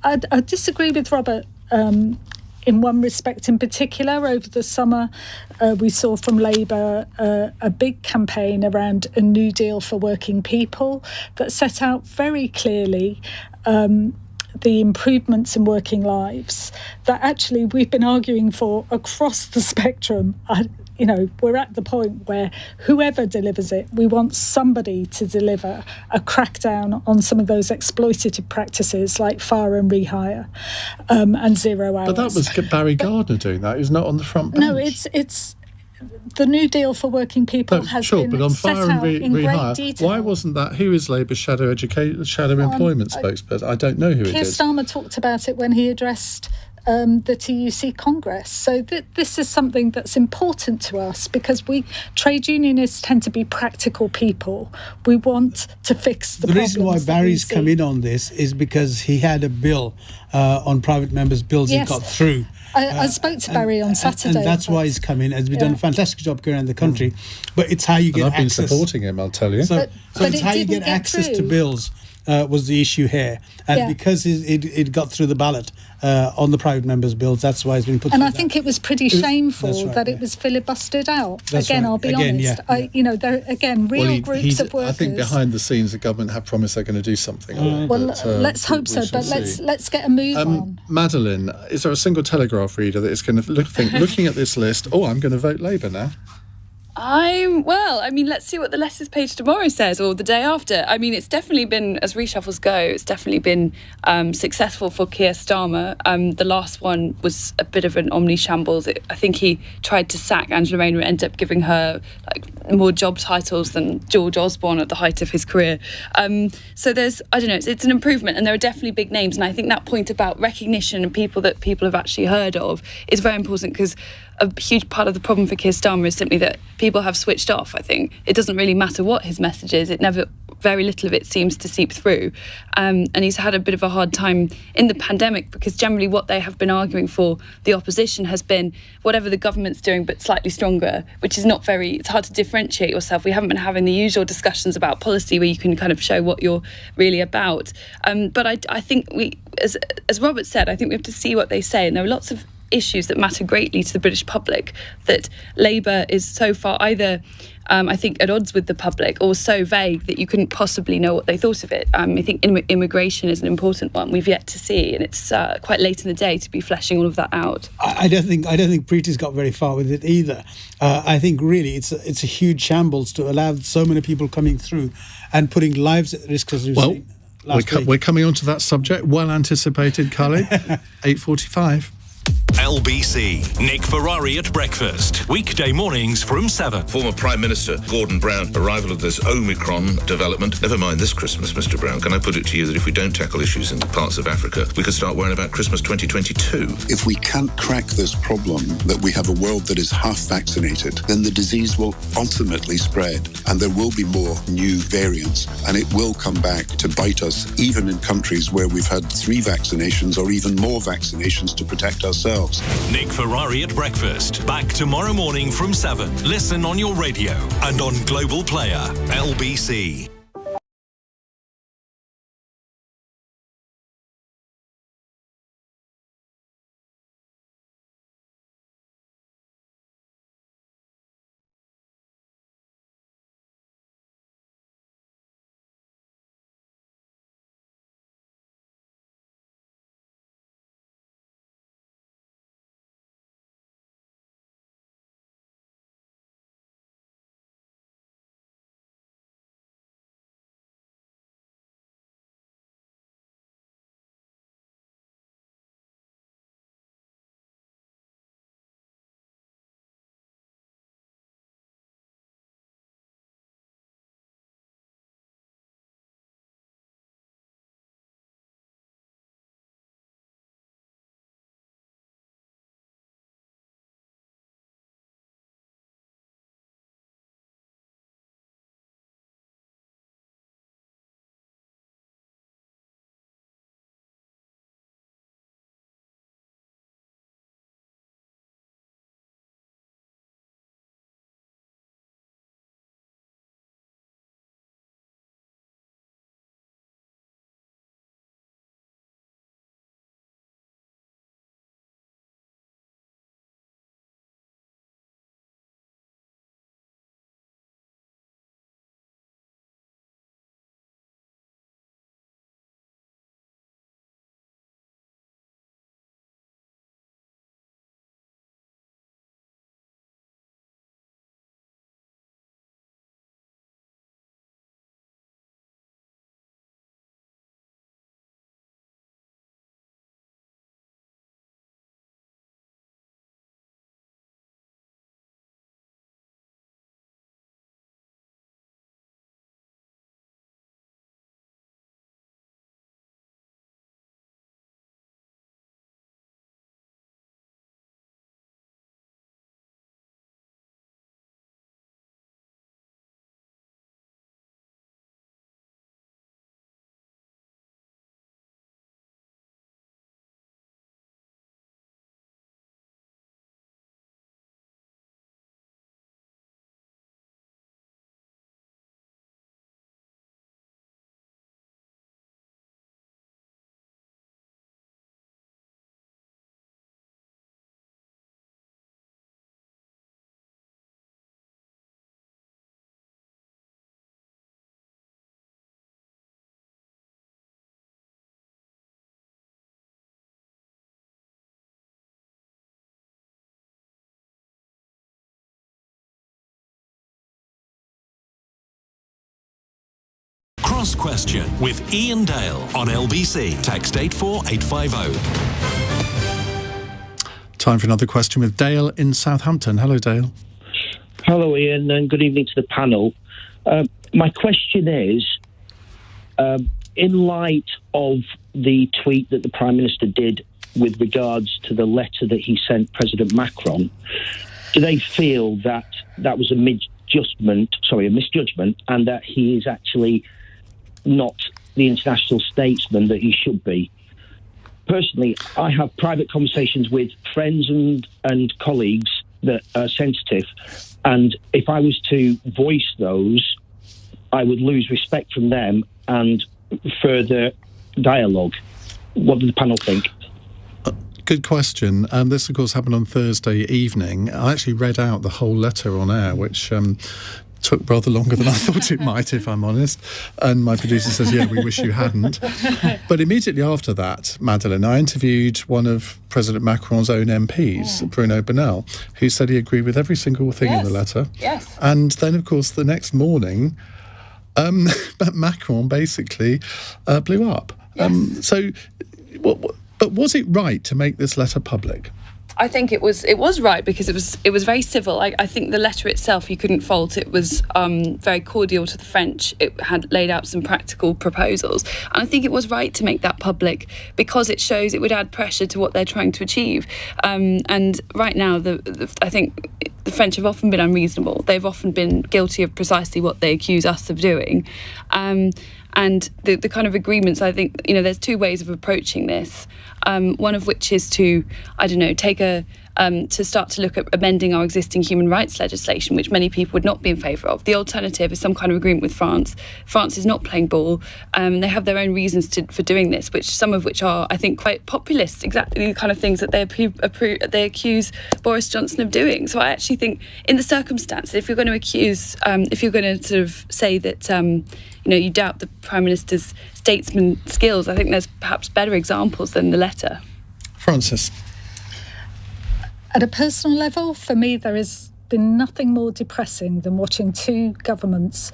I disagree with Robert in one respect in particular. Over the summer, we saw from Labour a big campaign around a New Deal for working people that set out very clearly the improvements in working lives that actually we've been arguing for across the spectrum. We're at the point where whoever delivers it, we want somebody to deliver a crackdown on some of those exploitative practices like fire and rehire and 0 hours. But that was Barry Gardner doing that. He's not on the front bench. No, it's the New Deal for working people has been but on set fire out and in great rehire, detail. why wasn't that? Who is Labour's shadow employment spokesperson? I don't know who it Keir is. Starmer talked about it when he addressed the TUC Congress. So this is something that's important to us because trade unionists tend to be practical people. We want to fix the problems. The reason why Barry's come in on this is because he had a bill on private members' bills that got through. I spoke to Barry on Saturday. And that's why he's come in. Has done a fantastic job going around the country. But it's how you get I've access. been supporting him, I'll tell you. So it's how you get access to bills was the issue here. And because it got through the ballot on the private members' bills, that's why it's been put through. And I think it was pretty shameful that it was filibustered out. I'll be honest. Real groups of workers. I think behind the scenes, the government have promised they're going to do something. Let's hope so. But let's get a move on. Madeline, is there a single Telegraph reader that is going to think, looking at this list, I'm going to vote Labour now? Let's see what the letters page tomorrow says, or the day after. It's definitely been, as reshuffles go, it's definitely been successful for Keir Starmer. The last one was a bit of an omni-shambles. I think he tried to sack Angela Rayner and ended up giving her more job titles than George Osborne at the height of his career. So there's, it's an improvement, and there are definitely big names. And I think that point about recognition and people that people have actually heard of is very important, because a huge part of the problem for Keir Starmer is simply that people have switched off. I think it doesn't really matter what his message is. Very little of it seems to seep through. And he's had a bit of a hard time in the pandemic, because generally what they have been arguing for, the opposition, has been whatever the government's doing, but slightly stronger, which is it's hard to differentiate yourself. We haven't been having the usual discussions about policy where you can kind of show what you're really about. But I think as Robert said, I think we have to see what they say. And there are lots of issues that matter greatly to the British public that Labour is so far either I think at odds with the public, or so vague that you couldn't possibly know what they thought of it. I think immigration is an important one we've yet to see, and it's quite late in the day to be fleshing all of that out. I don't think Preeti's got very far with it either. I think really it's a huge shambles to allow so many people coming through and putting lives at risk, as we've seen last week. We're coming on to that subject. Well anticipated, Khalid. 8:45. LBC. Nick Ferrari at breakfast. Weekday mornings from 7. Former Prime Minister Gordon Brown, arrival of this Omicron development. Never mind this Christmas, Mr. Brown. Can I put it to you that if we don't tackle issues in parts of Africa, we could start worrying about Christmas 2022? If we can't crack this problem that we have a world that is half vaccinated, then the disease will ultimately spread and there will be more new variants and it will come back to bite us, even in countries where we've had 3 vaccinations or even more vaccinations to protect ourselves. Nick Ferrari at breakfast. Back tomorrow morning from 7. Listen on your radio and on Global Player. LBC. Cross Question with Iain Dale on LBC. Text 84850. Time for another question with Dale in Southampton. Hello, Dale. Hello, Iain, and good evening to the panel. My question is, in light of the tweet that the Prime Minister did with regards to the letter that he sent President Macron, do they feel that that was a misjudgment, and that he is actually not the international statesman that he should be? Personally, I have private conversations with friends and colleagues that are sensitive, and if I was to voice those, I would lose respect from them and further dialogue. What do the panel think? Good question. This, of course, happened on Thursday evening. I actually read out the whole letter on air, which took rather longer than I thought it might, if I'm honest. And my producer says, yeah, we wish you hadn't. But immediately after that, Madeline, I interviewed one of President Macron's own MPs, Bruno Bonnell, who said he agreed with every single thing in the letter. Yes. And then, of course, the next morning, Macron basically blew up. Yes. But was it right to make this letter public? I think it was right because it was very civil. I think the letter itself you couldn't fault. It was very cordial to the French. It had laid out some practical proposals, and I think it was right to make that public because it shows it would add pressure to what they're trying to achieve. And right now, I think the French have often been unreasonable. They've often been guilty of precisely what they accuse us of doing. And the kind of agreements, I think, there's two ways of approaching this. One of which is to, to start to look at amending our existing human rights legislation, which many people would not be in favour of. The alternative is some kind of agreement with France. France is not playing ball. They have their own reasons for doing this, some of which are, I think, quite populist, exactly the kind of things that they accuse Boris Johnson of doing. So I actually think, in the circumstances, if you're going to sort of say that, you doubt the Prime Minister's statesman skills, I think there's perhaps better examples than the letter. Frances. At a personal level, for me, there has been nothing more depressing than watching two governments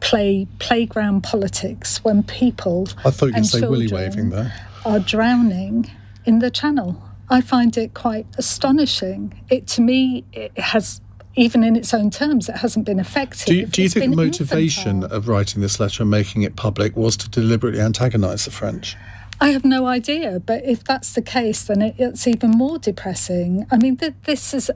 play playground politics when people I thought you and could say willy children waving there. Are drowning in the Channel. I find it quite astonishing. To me, it has, even in its own terms, it hasn't been effective. Do you think the motivation of writing this letter and making it public was to deliberately antagonise the French? I have no idea, but if that's the case, then it's even more depressing. I mean, this is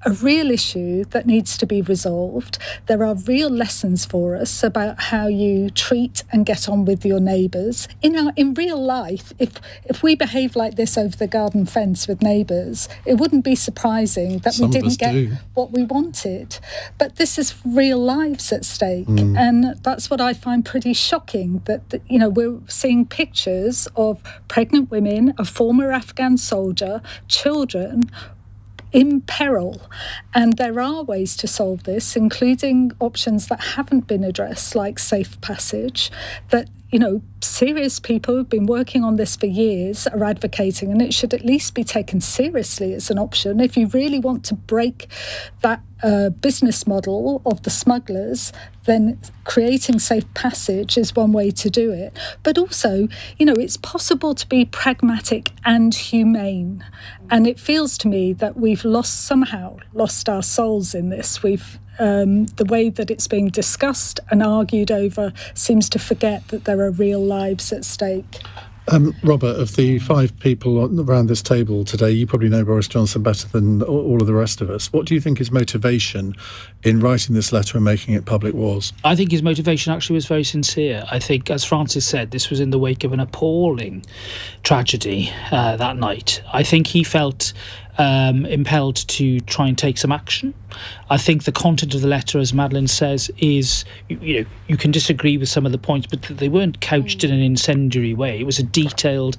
a real issue that needs to be resolved. There are real lessons for us about how you treat and get on with your neighbours. In real life, if we behave like this over the garden fence with neighbours, it wouldn't be surprising that we didn't get what we wanted. But this is real lives at stake, and that's what I find pretty shocking, that we're seeing pictures of pregnant women, a former Afghan soldier, children in peril. And there are ways to solve this, including options that haven't been addressed, like safe passage, that serious people who've been working on this for years are advocating, and it should at least be taken seriously as an option. If you really want to break that business model of the smugglers, then creating safe passage is one way to do it. But also, it's possible to be pragmatic and humane. And it feels to me that we've somehow lost our souls in this. The way that it's being discussed and argued over seems to forget that there are real lives at stake. Robert, of the five people around this table today, you probably know Boris Johnson better than all of the rest of us. What do you think his motivation in writing this letter and making it public was? I think his motivation actually was very sincere. I think, as Francis said, this was in the wake of an appalling tragedy that night. I think he felt impelled to try and take some action. I think the content of the letter, as Madeline says, is, you can disagree with some of the points, but they weren't couched in an incendiary way. It was a detailed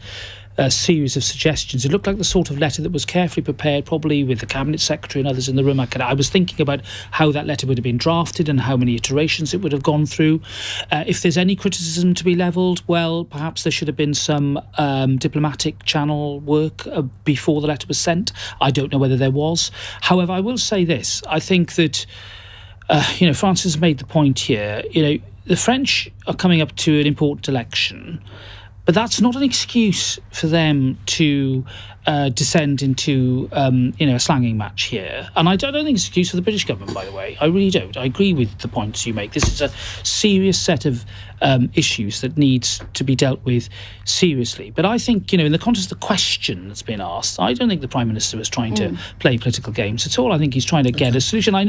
series of suggestions. It looked like the sort of letter that was carefully prepared, probably with the Cabinet Secretary and others in the room. I was thinking about how that letter would have been drafted and how many iterations it would have gone through. If there's any criticism to be levelled, well, perhaps there should have been some diplomatic channel work before the letter was sent. I don't know whether there was. However, I will say this. I think that, Francis made the point here, the French are coming up to an important election, but that's not an excuse for them to descend into, a slanging match here. And I don't think it's an excuse for the British government, by the way. I really don't. I agree with the points you make. This is a serious set of issues that needs to be dealt with seriously. But I think, in the context of the question that's been asked, I don't think the Prime Minister was trying to play political games at all. I think he's trying to get a solution. I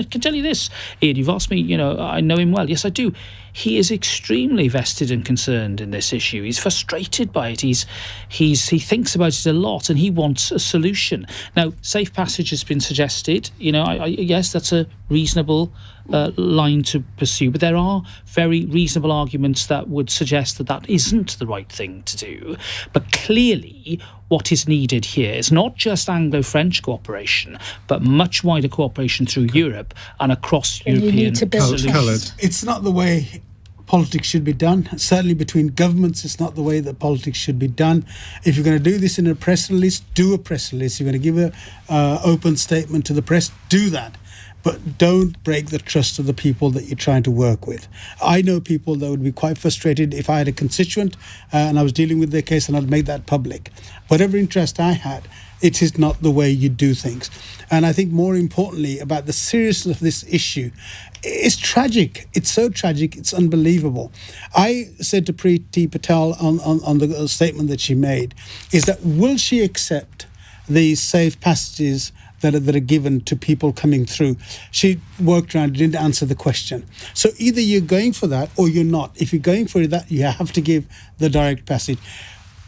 can tell you this, Iain, you've asked me, I know him well. Yes, I do. He is extremely vested and concerned in this issue. He's frustrated by it. He thinks about it a lot, and he wants a solution. Now, safe passage has been suggested. Yes, that's a reasonable line to pursue, but there are very reasonable arguments that would suggest that isn't the right thing to do. But clearly, what is needed here is not just Anglo-French cooperation, but much wider cooperation through Europe and across European solutions. It's not the way politics should be done. Certainly between governments, it's not the way that politics should be done. If you're going to do this in a press release, do a press release. If you're going to give an open statement to the press, do that. But don't break the trust of the people that you're trying to work with. I know people that would be quite frustrated if I had a constituent and I was dealing with their case and I'd made that public. Whatever interest I had, it is not the way you do things. And I think more importantly about the seriousness of this issue, it's tragic. It's so tragic. It's unbelievable. I said to Priti Patel on the statement that she made, is that will she accept these safe passages that are given to people coming through? She worked around, didn't answer the question. So either you're going for that or you're not. If you're going for that, you have to give the direct passage.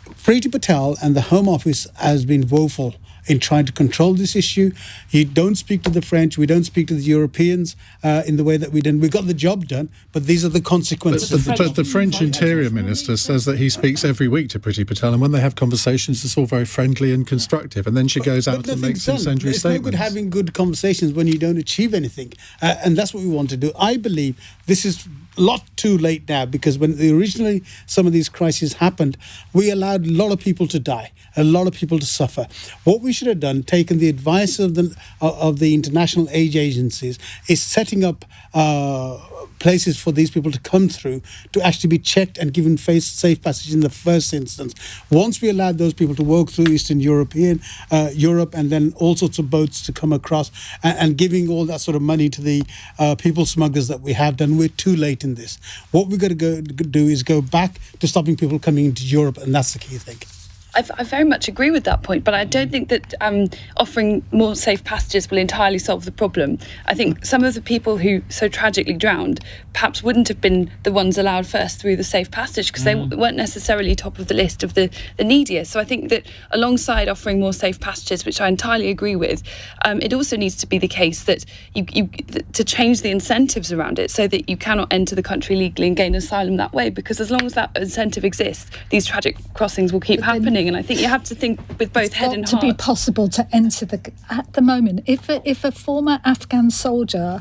Priti Patel and the Home Office has been woeful in trying to control this issue. You don't speak to the French, we don't speak to the Europeans in the way that we did. We got the job done, but these are the consequences. But the French Interior Minister says that he speaks every week to Priti Patel, and when they have conversations, it's all very friendly and constructive. And then she goes out and makes incendiary statements. It's no good having good conversations when you don't achieve anything. And that's what we want to do. I believe this is a lot too late now, because when originally some of these crises happened, we allowed a lot of people to die, a lot of people to suffer. What we should have done, taken the advice of the international aid agencies, is setting up places for these people to come through, to actually be checked and given safe passage in the first instance. Once we allowed those people to walk through Eastern Europe and then all sorts of boats to come across and giving all that sort of money to the people smugglers that we have done, we're too late in this. What we've got to do is go back to stopping people coming into Europe, and that's the key thing. I very much agree with that point, but I don't think that offering more safe passages will entirely solve the problem. I think some of the people who so tragically drowned perhaps wouldn't have been the ones allowed first through the safe passage, because they weren't necessarily top of the list of the neediest. So I think that alongside offering more safe passages, which I entirely agree with, it also needs to be the case that to change the incentives around it so that you cannot enter the country legally and gain asylum that way, because as long as that incentive exists, these tragic crossings will keep happening. And I think you have to think with both head and heart. To be possible to enter at the moment, if a former Afghan soldier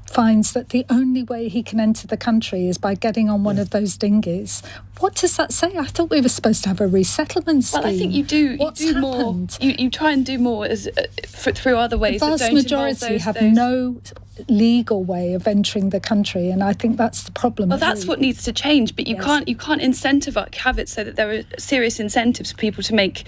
finds that the only way he can enter the country is by getting on one of those dinghies, what does that say? I thought we were supposed to have a resettlement scheme. Well, I think you do. What's you do happened? more. You try and do more through other ways. The vast majority have no legal way of entering the country, and I think that's the problem. Well, that's what needs to change. But you can't have it so that there are serious incentives for people to make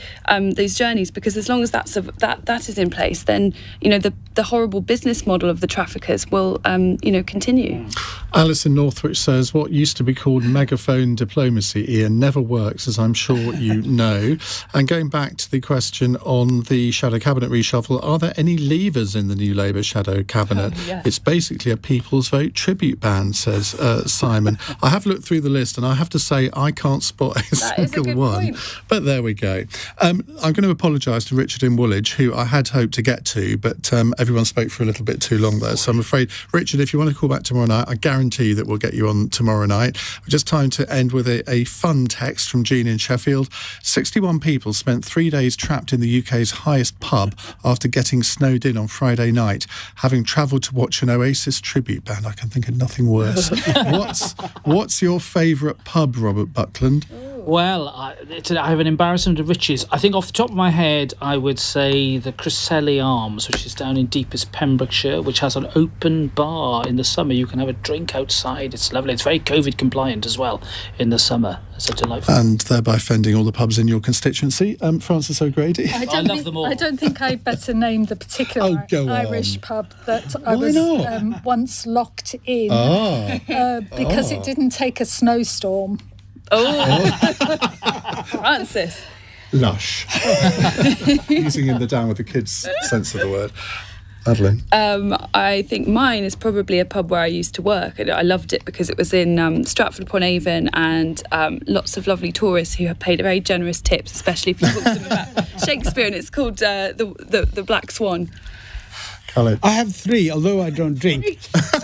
these journeys. Because as long as that is in place, then the horrible business model of the traffickers will continue. Alice in Northwich says what used to be called megaphone diplomacy, Iain, never works, as I'm sure you know. And going back to the question on the shadow cabinet reshuffle, are there any levers in the new Labour shadow cabinet? Yes. It's basically a people's vote tribute band, says Simon. I have looked through the list, and I have to say I can't spot a single one. Point. But there we go. I'm going to apologise to Richard in Woolwich, who I had hoped to get to, but everyone spoke for a little bit too long there. So I'm afraid, Richard, if you want to call back tomorrow night, I guarantee that we'll get you on tomorrow night. Just time to end with a fun text from Jean in Sheffield. 61 people spent 3 days trapped in the UK's highest pub after getting snowed in on Friday night, having travelled to watch an Oasis tribute band. I can think of nothing worse. What's your favourite pub, Robert Buckland? Well, I have an embarrassment of riches. I think off the top of my head, I would say the Cresselly Arms, which is down in deepest Pembrokeshire, which has an open bar in the summer. You can have a drink outside. It's lovely. It's very COVID compliant as well in the summer. It's a delightful. And thereby fending all the pubs in your constituency. Francis O'Grady? I love them all. I don't think I better name the particular Irish pub that I was once locked in because it didn't take a snowstorm. Francis. Lush. Using in the down with the kids' sense of the word. Madeline? I think mine is probably a pub where I used to work. I loved it because it was in Stratford-upon-Avon, and lots of lovely tourists who have paid very generous tips, especially if you talk to them about Shakespeare, and it's called the Black Swan. Khalid? I have 3, although I don't drink.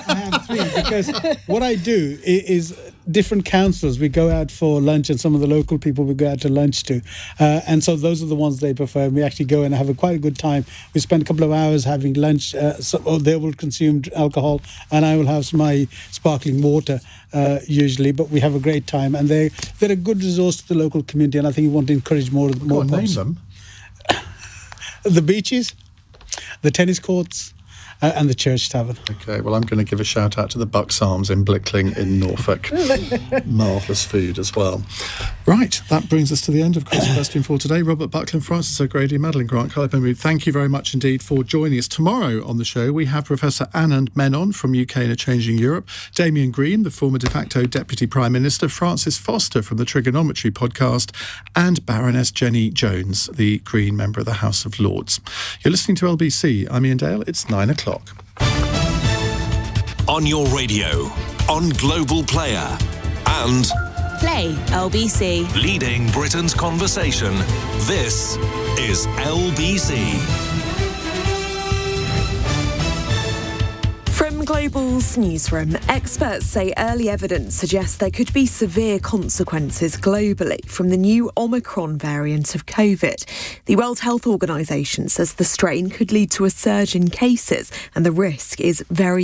I have 3 because what I do is different councils. We go out for lunch, and some of the local people we go out to lunch to. And so those are the ones they prefer. We actually go and have quite a good time. We spend a couple of hours having lunch. They will consume alcohol, and I will have my sparkling water usually. But we have a great time, and they're a good resource to the local community. And I think we want to encourage more pubs. Name them. The beaches, the tennis courts, and the Church Tavern. Okay, well, I'm going to give a shout out to the Bucks Arms in Blickling in Norfolk. Marvellous food as well. Right, that brings us to the end of Cross Question for today. Robert Buckland, Francis O'Grady, Madeline Grant, Khalid, Mahmood, thank you very much indeed for joining us. Tomorrow on the show, we have Professor Anand Menon from UK in a Changing Europe, Damien Green, the former de facto Deputy Prime Minister, Francis Foster from the Trigonometry podcast, and Baroness Jenny Jones, the Green member of the House of Lords. You're listening to LBC. I'm Iain Dale. It's 9 o'clock. On your radio, on Global Player, and Play LBC. leading Britain's conversation. This is LBC. From Global's newsroom, experts say early evidence suggests there could be severe consequences globally from the new Omicron variant of COVID. The World Health Organization says the strain could lead to a surge in cases and the risk is very